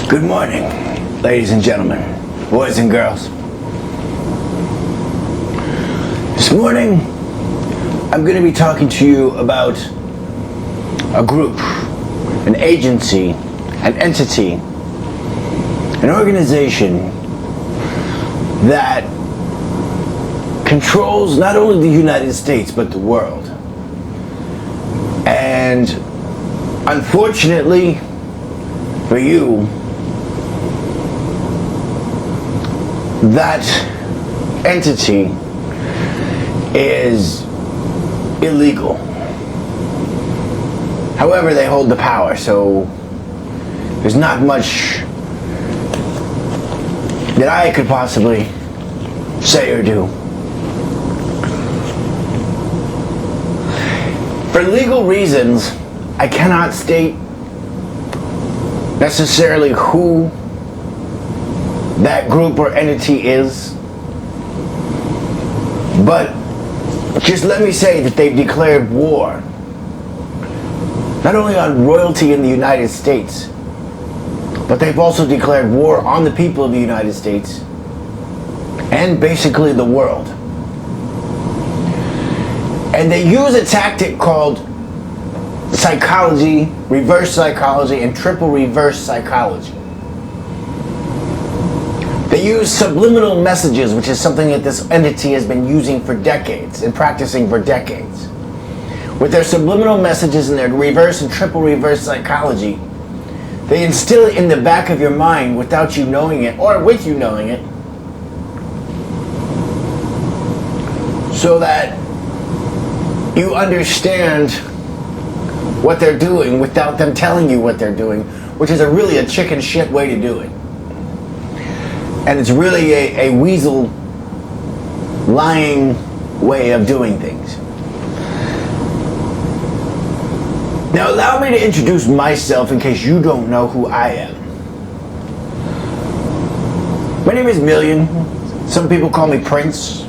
Good morning, ladies and gentlemen, boys and girls. This morning, I'm going to be talking to you about a group, an agency, an entity, an organization that controls not only the United States, but the world. And unfortunately for you, that entity is illegal. However, they hold the power, so there's not much that I could possibly say or do. For legal reasons, I cannot state necessarily who that group or entity is, but just let me say that they've declared war not only on royalty in the United States, but they've also declared war on the people of the United States and basically the world. And they use a tactic called psychology, reverse psychology, and triple reverse psychology. They use subliminal messages, which is something that this entity has been using for decades and practicing for decades. With their subliminal messages and their reverse and triple reverse psychology, they instill it in the back of your mind without you knowing it, or with you knowing it, so that you understand what they're doing without them telling you what they're doing, which is really a chicken shit way to do it. And it's really a weasel lying way of doing things. Now allow me to introduce myself in case you don't know who I am. My name is Million. Some people call me Prince.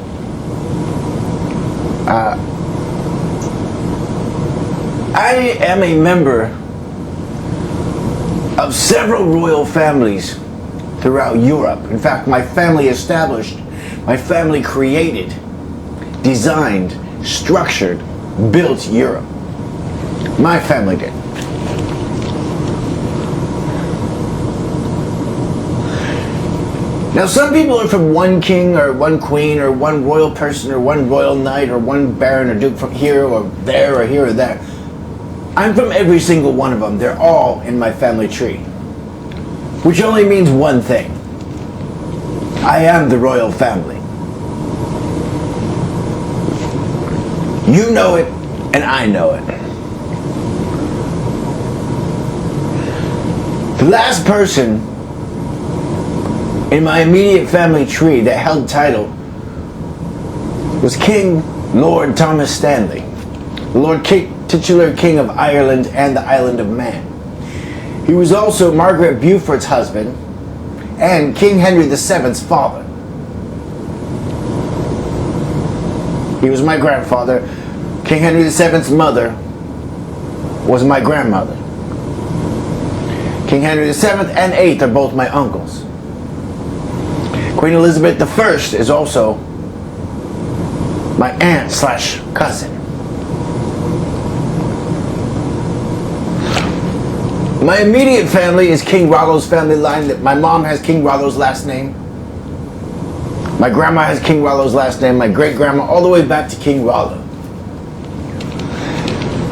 I am a member of several royal families throughout Europe. In fact, my family established, my family created, designed, structured, built Europe. My family did. Now, some people are from one king or one queen or one royal person or one royal knight or one baron or duke from here or there or here or there. I'm from every single one of them. They're all in my family tree. Which only means one thing. I am the royal family. You know it, and I know it. The last person in my immediate family tree that held title was King Lord Thomas Stanley, Lord titular King of Ireland and the Island of Man. He was also Margaret Beaufort's husband and King Henry VII's father. He was my grandfather. King Henry VII's mother was my grandmother. King Henry VII and VIII are both my uncles. Queen Elizabeth I is also my aunt / cousin. My immediate family is King Rollo's family line. That my mom has King Rollo's last name. My grandma has King Rollo's last name. My great-grandma all the way back to King Rollo.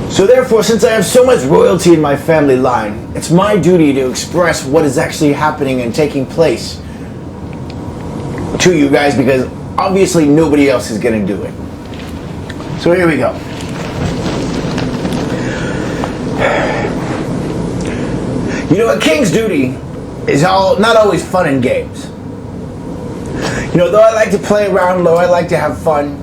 So therefore, since I have so much royalty in my family line, it's my duty to express what is actually happening and taking place to you guys, because obviously nobody else is going to do it. So here we go. You know, a king's duty is not always fun and games. You know, though I like to play around, though I like to have fun,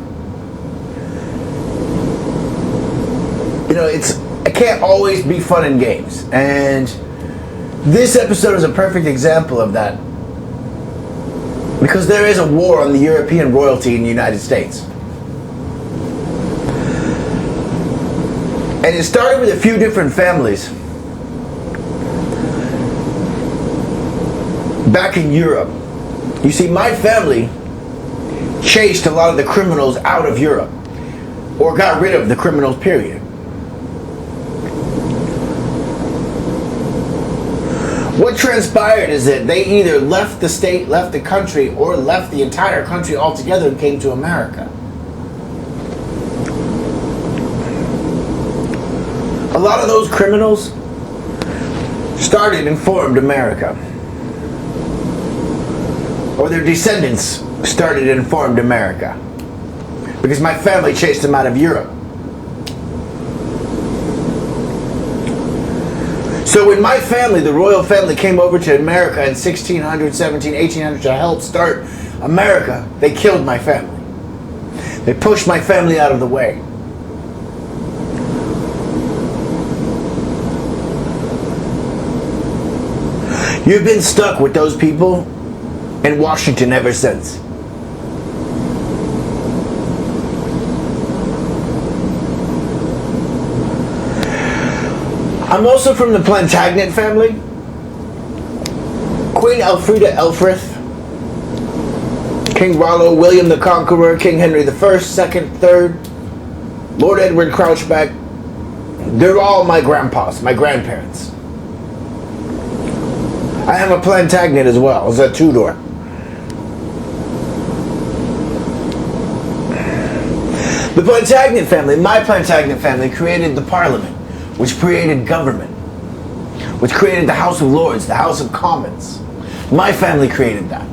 you know, it can't always be fun and games. And this episode is a perfect example of that. Because there is a war on the European royalty in the United States. And it started with a few different families. back in Europe, you see, my family chased a lot of the criminals out of Europe, or got rid of the criminals, period. What transpired is that they either left the state, left the country, or left the entire country altogether and came to America. A lot of those criminals started and formed America. Or their descendants started and formed America. Because my family chased them out of Europe. So when my family, the royal family, came over to America in 1600, 17, 1800 to help start America, they killed my family. They pushed my family out of the way. You've been stuck with those people in Washington ever since. I'm also from the Plantagenet family. Queen Elfrida Elfrith, King Rollo, William the Conqueror, King Henry the First, Second, Third, Lord Edward Crouchback. They're all my grandpas, my grandparents. I am a Plantagenet as well, as a Tudor. The Plantagenet family, my Plantagenet family, created the Parliament, which created government, which created the House of Lords, the House of Commons. My family created that.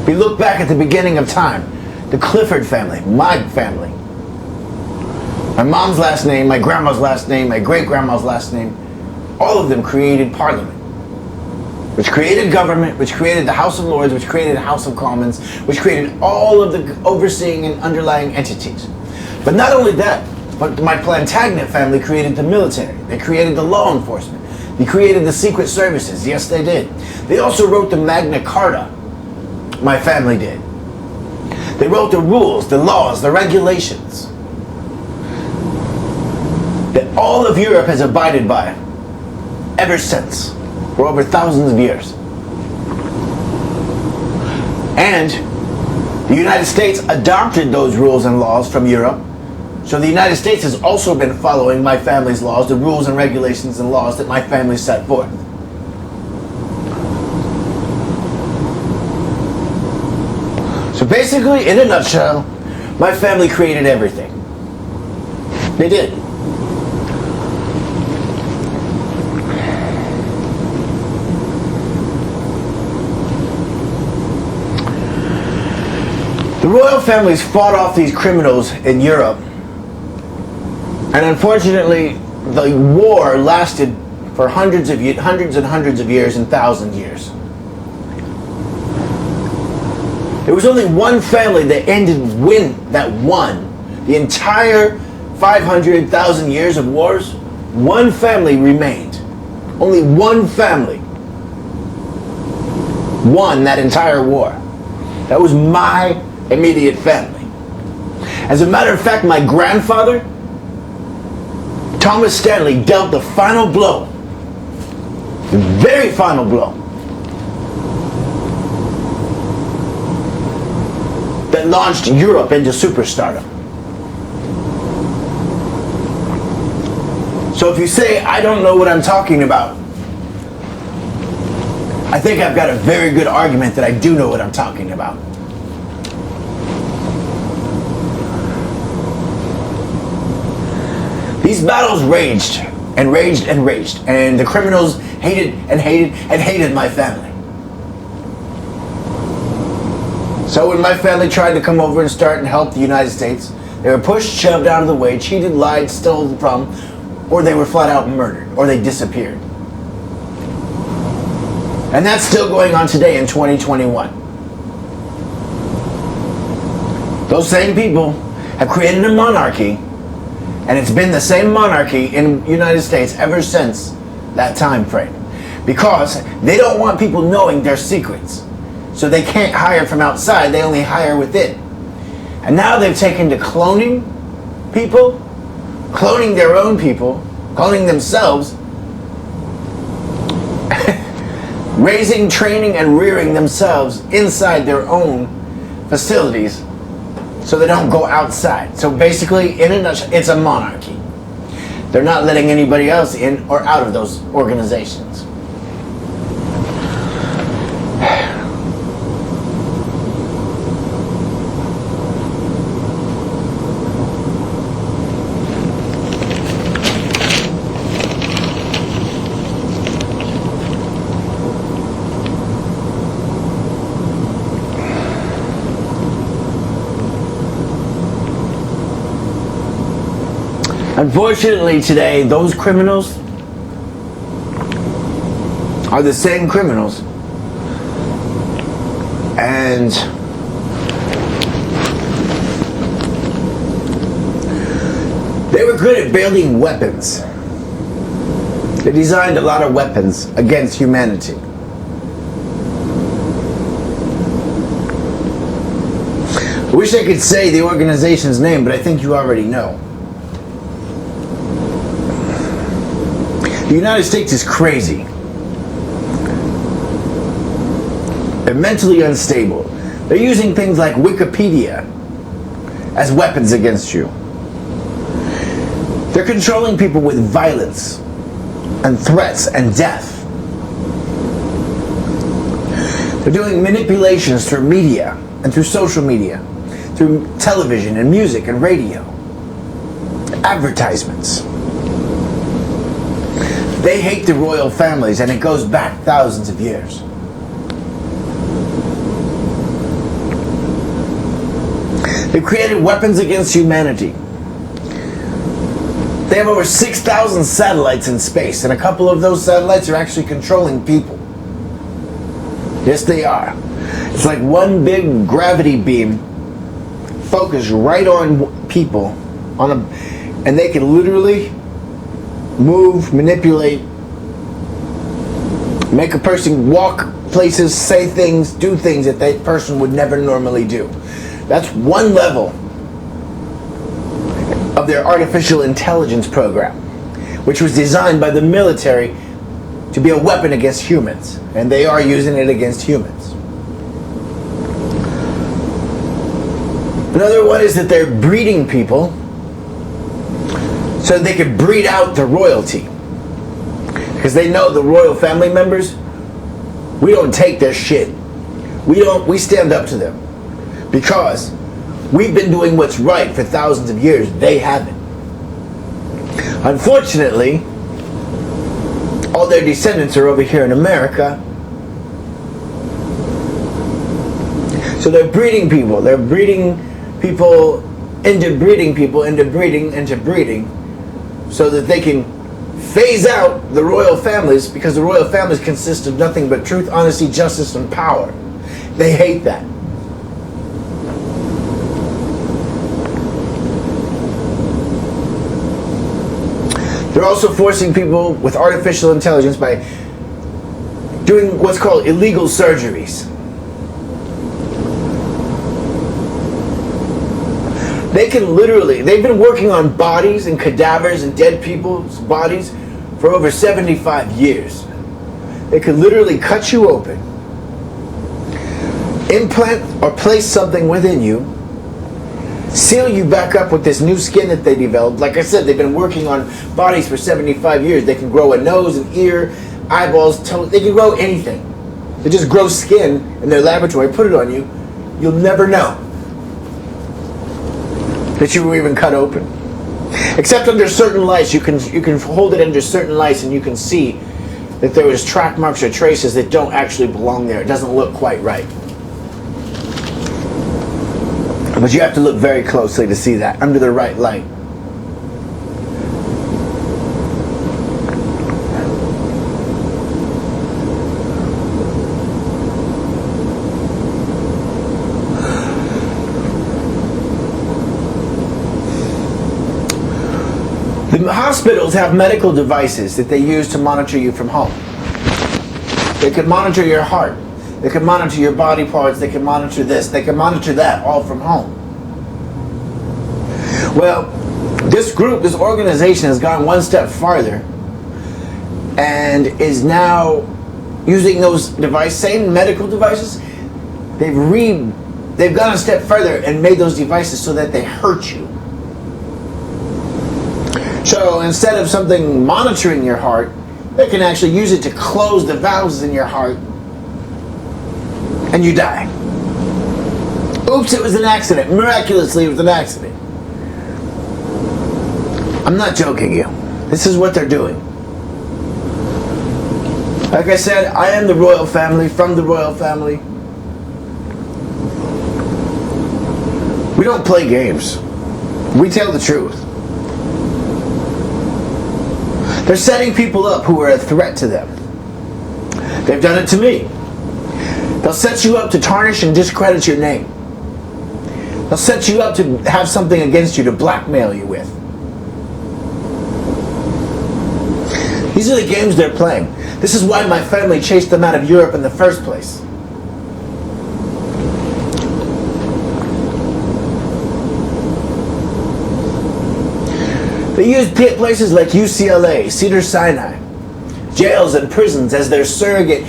If you look back at the beginning of time, the Clifford family, my family, my mom's last name, my grandma's last name, my great-grandma's last name, all of them created Parliament, which created government, which created the House of Lords, which created the House of Commons, which created all of the overseeing and underlying entities. But not only that, but my Plantagenet family created the military. They created the law enforcement. They created the secret services. Yes, they did. They also wrote the Magna Carta. My family did. They wrote the rules, the laws, the regulations that all of Europe has abided by ever since, for over thousands of years. And the United States adopted those rules and laws from Europe. So the United States has also been following my family's laws, the rules and regulations and laws that my family set forth. So basically, in a nutshell, my family created everything. They did. The royal families fought off these criminals in Europe. And unfortunately, the war lasted for hundreds and hundreds of years and thousands of years. There was only one family that that won the entire 500,000 years of wars. One family remained. Only one family won that entire war. That was my immediate family. As a matter of fact, my grandfather, Thomas Stanley, dealt the final blow, the very final blow, that launched Europe into superstardom. So if you say, I don't know what I'm talking about, I think I've got a very good argument that I do know what I'm talking about. These battles raged and raged and raged, and the criminals hated and hated and hated my family. So when my family tried to come over and start and help the United States, they were pushed, shoved out of the way, cheated, lied, stole the problem, or they were flat out murdered, or they disappeared. And that's still going on today in 2021. Those same people have created a monarchy, and it's been the same monarchy in the United States ever since that time frame. Because they don't want people knowing their secrets. So they can't hire from outside, they only hire within. And now they've taken to cloning people, cloning their own people, cloning themselves, raising, training, and rearing themselves inside their own facilities so they don't go outside. So basically, in a nutshell, it's a monarchy. They're not letting anybody else in or out of those organizations. Unfortunately today, those criminals are the same criminals. And they were good at building weapons. They designed a lot of weapons against humanity. I wish I could say the organization's name, but I think you already know. The United States is crazy. They're mentally unstable. They're using things like Wikipedia as weapons against you. They're controlling people with violence and threats and death. They're doing manipulations through media and through social media, through television and music and radio, advertisements. They hate the royal families, and it goes back thousands of years. They've created weapons against humanity. They have over 6,000 satellites in space, and a couple of those satellites are actually controlling people. Yes, they are. It's like one big gravity beam focused right on people, and they can literally move, manipulate, make a person walk places, say things, do things that that person would never normally do. That's one level of their artificial intelligence program, which was designed by the military to be a weapon against humans, and they are using it against humans. Another one is that they're breeding people so they could breed out the royalty. Because they know the royal family members, we don't take their shit. We stand up to them. Because we've been doing what's right for thousands of years. They haven't. Unfortunately, all their descendants are over here in America. So they're breeding people. They're breeding people into breeding people into breeding into breeding, so that they can phase out the royal families, because the royal families consist of nothing but truth, honesty, justice, and power. They hate that. They're also forcing people with artificial intelligence by doing what's called illegal surgeries. They can literally, they've been working on bodies and cadavers and dead people's bodies for over 75 years. They could literally cut you open, implant or place something within you, seal you back up with this new skin that they developed. Like I said, they've been working on bodies for 75 years. They can grow a nose, an ear, eyeballs, toes. They can grow anything. They just grow skin in their laboratory, put it on you. You'll never know that you were even cut open. Except under certain lights, you can hold it under certain lights and you can see that there was track marks or traces that don't actually belong there. It doesn't look quite right. But you have to look very closely to see that under the right light. The hospitals have medical devices that they use to monitor you from home. They can monitor your heart. They can monitor your body parts. They can monitor this. They can monitor that, all from home. Well, this group, this organization has gone one step farther and is now using those same medical devices, they've gone a step further and made those devices so that they hurt you. So instead of something monitoring your heart, they can actually use it to close the valves in your heart, and you die. Oops, it was an accident. Miraculously, it was an accident. I'm not joking you. This is what they're doing. Like I said, I am the royal family, from the royal family. We don't play games. We tell the truth. They're setting people up who are a threat to them. They've done it to me. They'll set you up to tarnish and discredit your name. They'll set you up to have something against you to blackmail you with. These are the games they're playing. This is why my family chased them out of Europe in the first place. They use places like UCLA, Cedars-Sinai, jails and prisons as their surrogate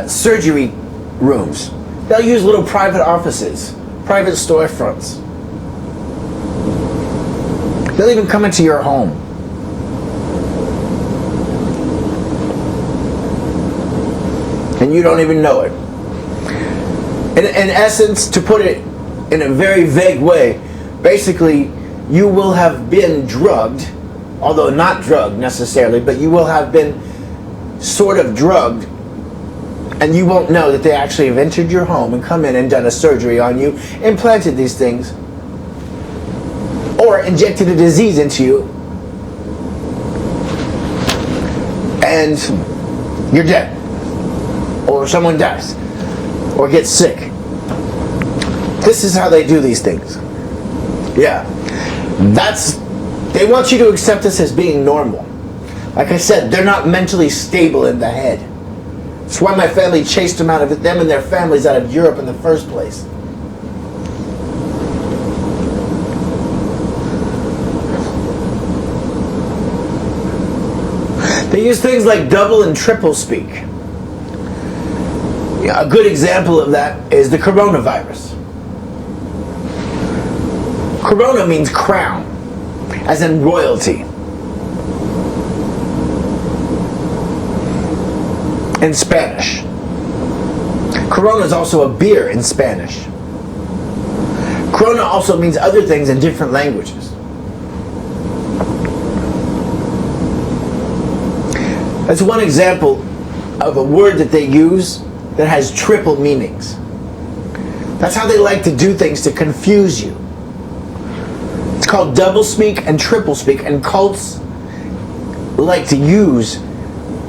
surgery rooms. They'll use little private offices, private storefronts. They'll even come into your home. And you don't even know it. In essence, to put it in a very vague way, basically, you will have been drugged, although not drugged necessarily, but you will have been sort of drugged, and you won't know that they actually have entered your home and come in and done a surgery on you, implanted these things, or injected a disease into you, and you're dead. Or someone dies, or gets sick. This is how they do these things. Yeah. They want you to accept this as being normal. Like I said, they're not mentally stable in the head. That's why my family chased them and their families out of Europe in the first place. They use things like double and triple speak. A good example of that is the coronavirus. Corona means crown, as in royalty. In Spanish. Corona is also a beer in Spanish. Corona also means other things in different languages. That's one example of a word that they use that has triple meanings. That's how they like to do things, to confuse you. It's called double speak and triple speak, and cults like to use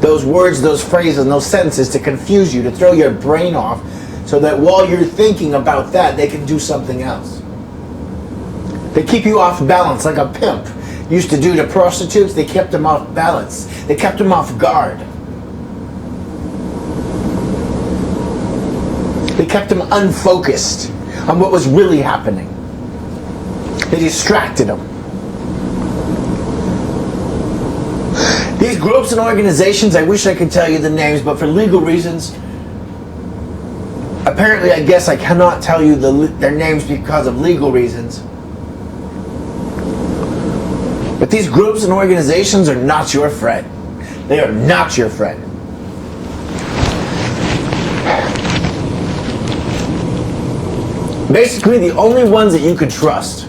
those words, those phrases, and those sentences to confuse you, to throw your brain off, so that while you're thinking about that, they can do something else. They keep you off balance like a pimp used to do to prostitutes. They kept them off balance. They kept them off guard. They kept them unfocused on what was really happening. They distracted them. These groups and organizations, I wish I could tell you the names, but for legal reasons, apparently I guess I cannot tell you their names because of legal reasons. But these groups and organizations are not your friend. They are not your friend. Basically, the only ones that you could trust,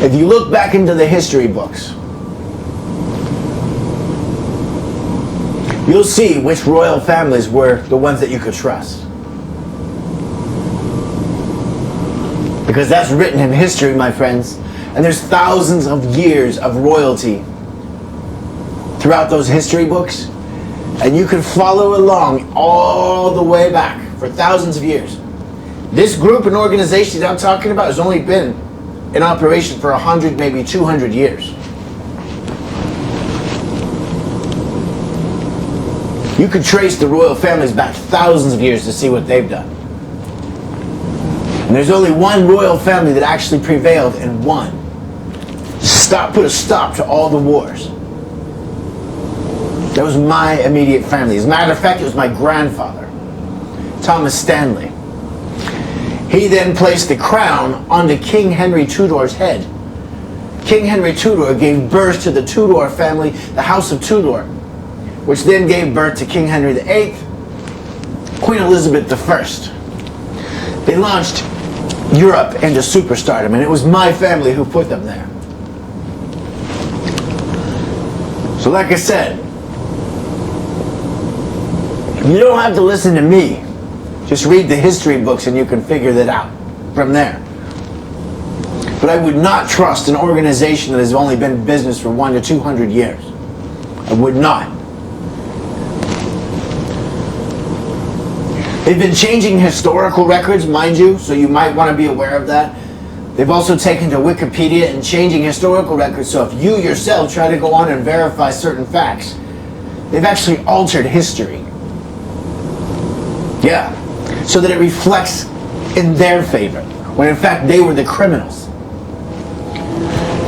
if you look back into the history books, you'll see which royal families were the ones that you could trust. Because that's written in history, my friends. And there's thousands of years of royalty throughout those history books. And you can follow along all the way back for thousands of years. This group and organization that I'm talking about has only been in operation for 100, maybe 200 years. You could trace the royal families back thousands of years to see what they've done. And there's only one royal family that actually prevailed and won. Put a stop to all the wars. That was my immediate family. As a matter of fact, it was my grandfather, Thomas Stanley. He then placed the crown onto King Henry Tudor's head. King Henry Tudor gave birth to the Tudor family, the House of Tudor, which then gave birth to King Henry VIII, Queen Elizabeth I. They launched Europe into superstardom, and it was my family who put them there. So like I said, you don't have to listen to me. Just read the history books and you can figure that out from there. But I would not trust an organization that has only been in business for 100 to 200 years. I would not. They've been changing historical records, mind you, so you might want to be aware of that. They've also taken to Wikipedia and changing historical records, so if you yourself try to go on and verify certain facts, they've actually altered history. Yeah, so that it reflects in their favor, when in fact they were the criminals.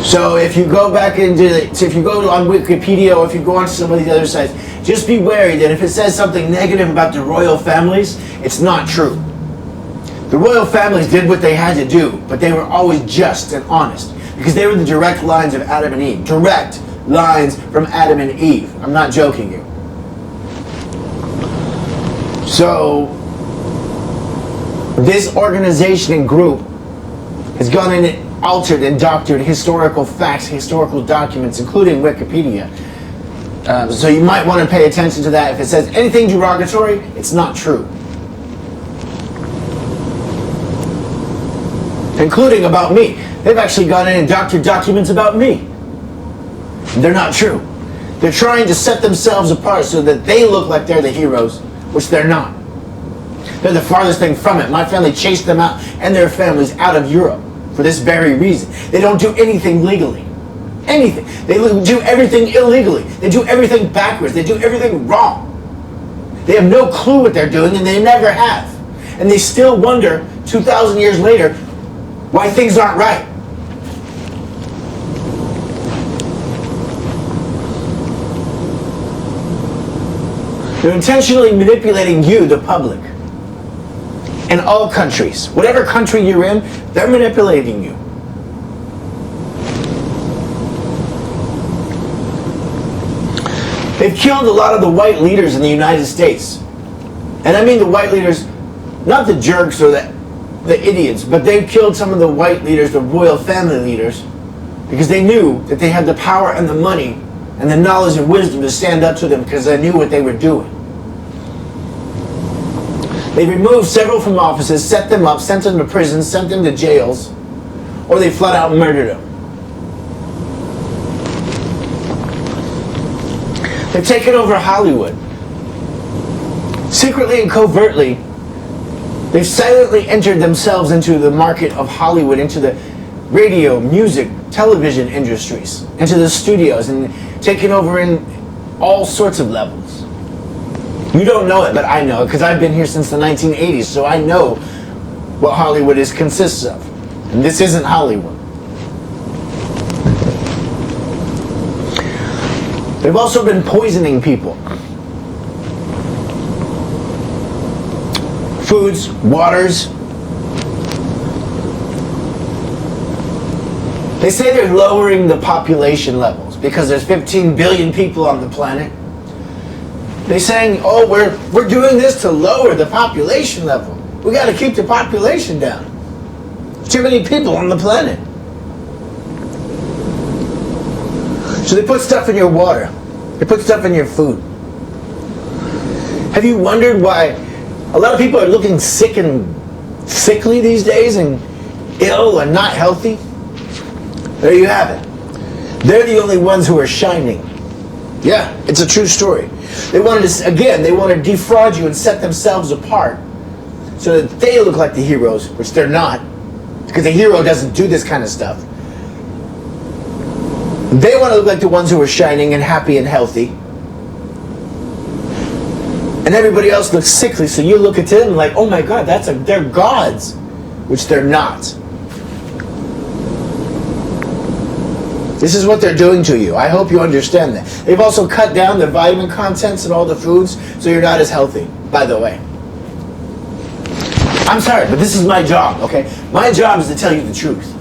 So if you go back if you go on Wikipedia or if you go on some of these other sites, just be wary that if it says something negative about the royal families, it's not true. The royal families did what they had to do, but they were always just and honest, because they were the direct lines of Adam and Eve. Direct lines from Adam and Eve. I'm not joking you. So, this organization and group has gone in and altered and doctored historical facts, historical documents, including Wikipedia. So you might want to pay attention to that. If it says anything derogatory, it's not true. Including about me. They've actually gone in and doctored documents about me. They're not true. They're trying to set themselves apart so that they look like they're the heroes, which they're not. They're the farthest thing from it. My family chased them out and their families out of Europe for this very reason. They don't do anything legally. Anything. They do everything illegally. They do everything backwards. They do everything wrong. They have no clue what they're doing, and they never have. And they still wonder, 2,000 years later, why things aren't right. They're intentionally manipulating you, the public. In all countries. Whatever country you're in, they're manipulating you. They've killed a lot of the white leaders in the United States. And I mean the white leaders, not the jerks or the idiots, but they've killed some of the white leaders, the royal family leaders, because they knew that they had the power and the money and the knowledge and wisdom to stand up to them because they knew what they were doing. They removed several from offices, set them up, sent them to prison, sent them to jails, or they flat out murdered them. They've taken over Hollywood. Secretly and covertly, they've silently entered themselves into the market of Hollywood, into the radio, music, television industries, into the studios, and taken over in all sorts of levels. You don't know it, but I know it, because I've been here since the 1980s, so I know what Hollywood consists of. And this isn't Hollywood. They've also been poisoning people. Foods, waters. They say they're lowering the population levels because there's 15 billion people on the planet. They're saying, oh, we're doing this to lower the population level. We got to keep the population down. Too many people on the planet. So they put stuff in your water. They put stuff in your food. Have you wondered why a lot of people are looking sick and sickly these days and ill and not healthy? There you have it. They're the only ones who are shining. Yeah, it's a true story. They wanted to, again, they want to defraud you and set themselves apart so that they look like the heroes, which they're not, because the hero doesn't do this kind of stuff. They want to look like the ones who are shining and happy and healthy. And everybody else looks sickly, so you look at them like, oh my God, they're gods, which they're not. This is what they're doing to you. I hope you understand that. They've also cut down the vitamin contents in all the foods, so you're not as healthy, by the way. I'm sorry, but this is my job, okay? My job is to tell you the truth.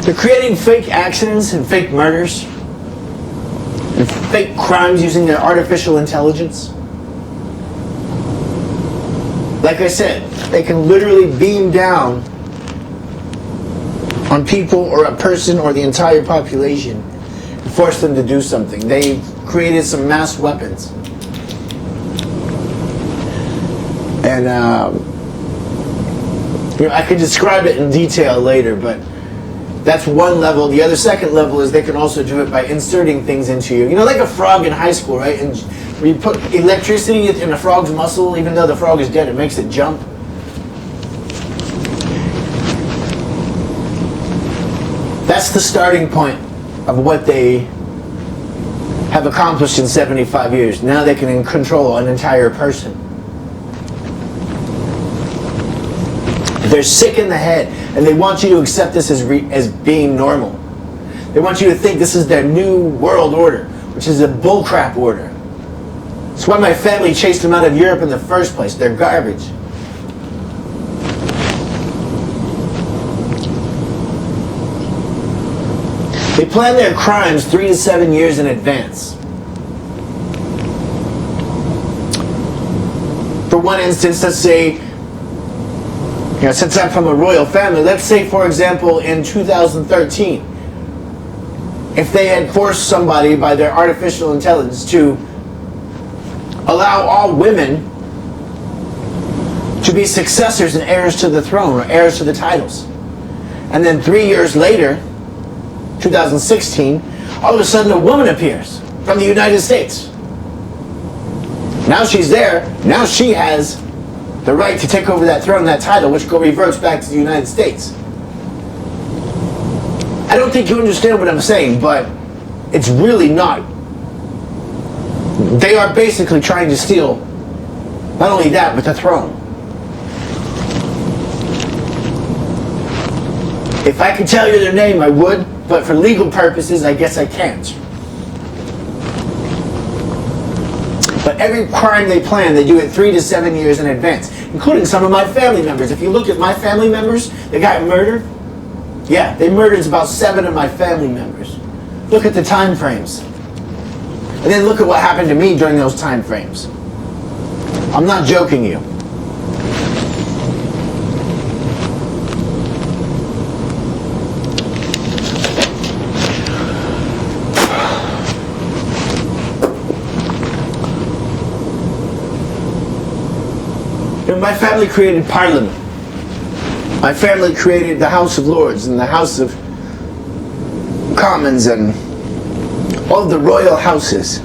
They're creating fake accidents and fake murders and fake crimes using their artificial intelligence. Like I said, they can literally beam down on people or a person or the entire population and force them to do something. They've created some mass weapons. And I could describe it in detail later, but that's one level. The other second level is they can also do it by inserting things into you. You know, like a frog in high school, right? And where you put electricity in a frog's muscle, even though the frog is dead, it makes it jump. That's the starting point of what they have accomplished in 75 years. Now they can control an entire person. They're sick in the head, and they want you to accept this as being normal. They want you to think this is their new world order, which is a bullcrap order. That's why my family chased them out of Europe in the first place. They're garbage. They plan their crimes 3 to 7 years in advance. For one instance, let's say, since I'm from a royal family, let's say, for example, in 2013, if they had forced somebody by their artificial intelligence to allow all women to be successors and heirs to the throne or heirs to the titles. And then 3 years later, 2016, all of a sudden a woman appears from the United States. Now she's there. Now she has the right to take over that throne, that title, which reverts back to the United States. I don't think you understand what I'm saying, but it's really not. They are basically trying to steal not only that, but the throne. If I could tell you their name, I would, but for legal purposes, I guess I can't. But every crime they plan, they do it 3 to 7 years in advance, including some of my family members. If you look at my family members that got murdered, yeah, they murdered about 7 of my family members. Look at the time frames. And then look at what happened to me during those time frames. I'm not joking you. My family created Parliament. My family created the House of Lords and the House of Commons and all of the royal houses.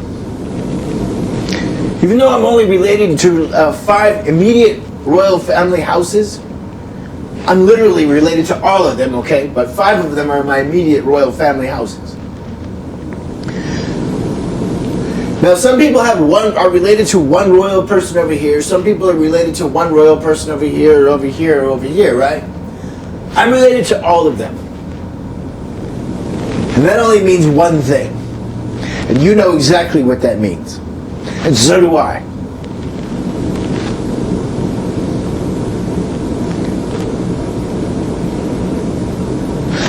Even though I'm only related to 5 immediate royal family houses, I'm literally related to all of them, okay? But 5 of them are my immediate royal family houses. Now, some people are related to one royal person over here. Some people are related to one royal person over here, or over here, or over here, right? I'm related to all of them. And that only means one thing. And you know exactly what that means. And so do I.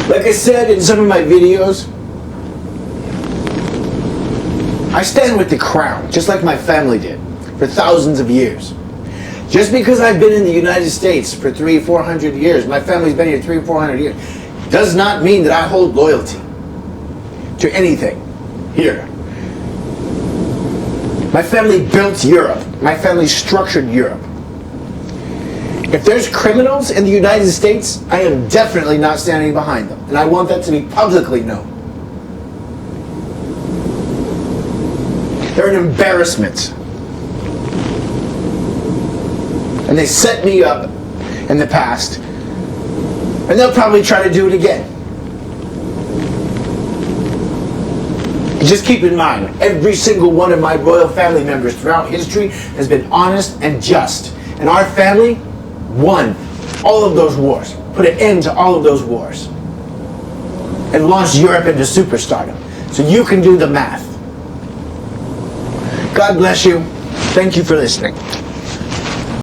Like I said in some of my videos, I stand with the crown, just like my family did, for thousands of years. Just because I've been in the United States for 300-400 years, my family's been here 300-400 years, does not mean that I hold loyalty to anything here. My family built Europe. My family structured Europe. If there's criminals in the United States, I am definitely not standing behind them. And I want that to be publicly known. They're an embarrassment. And they set me up in the past. And they'll probably try to do it again. And just keep in mind, every single one of my royal family members throughout history has been honest and just. And our family won all of those wars, put an end to all of those wars, and launched Europe into superstardom. So you can do the math. God bless you. Thank you for listening.